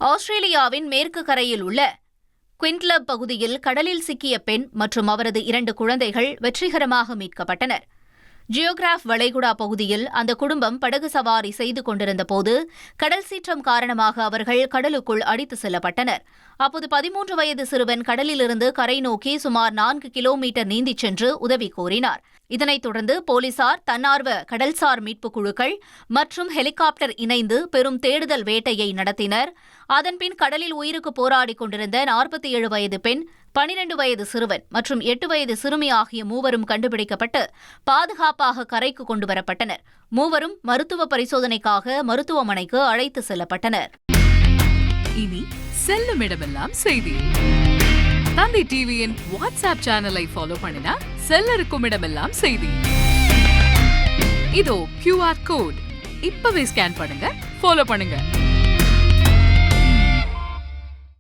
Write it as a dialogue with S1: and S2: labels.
S1: ஆஸ்திரேலியாவின் மேற்கு கரையில் உள்ள குயின்ஸ்லாந்து பகுதியில் கடலில் சிக்கிய பெண் மற்றும் அவரது 2 குழந்தைகள் வெற்றிகரமாக மீட்கப்பட்டனர். ஜியோகிராஃப் வளைகுடா பகுதியில் அந்த குடும்பம் படகு சவாரி செய்து கொண்டிருந்தபோது கடல் சீற்றம் காரணமாக அவர்கள் கடலுக்குள் அடித்து செல்லப்பட்டனர். அப்போது 13 வயது சிறுவன் கடலிலிருந்து கரை நோக்கி சுமார் 4 கிலோமீட்டர் நீந்திச் சென்று உதவி கோரினார். இதனைத் தொடர்ந்து போலீசார், தன்னார்வ கடல்சார் மீட்புக் குழுக்கள் மற்றும் ஹெலிகாப்டர் இணைந்து பெரும் தேடுதல் வேட்டையை நடத்தினர். அதன்பின் கடலில் உயிருக்கு போராடிக் கொண்டிருந்த 47 வயது பெண், 12 வயது சிறுவன் மற்றும் 8 வயது சிறுமி ஆகிய மூவரும் கண்டுபிடிக்கப்பட்டு பாதுகாப்பாக கரைக்கு கொண்டுவரப்பட்டனர். மூவரும் மருத்துவ பரிசோதனைக்காக மருத்துவமனைக்கு அழைத்து செல்லப்பட்டனர்.
S2: இனி செல்லும் இடமெல்லாம் செய்தி. தந்தி டிவியின் வாட்ஸ்அப் சேனலை ஃபாலோ பண்ணினா செல்ல இருக்கும் இடமெல்லாம் செய்தி. இதோ QR கோட், இப்பவே ஸ்கேன் பண்ணுங்க, ஃபாலோ பண்ணுங்க.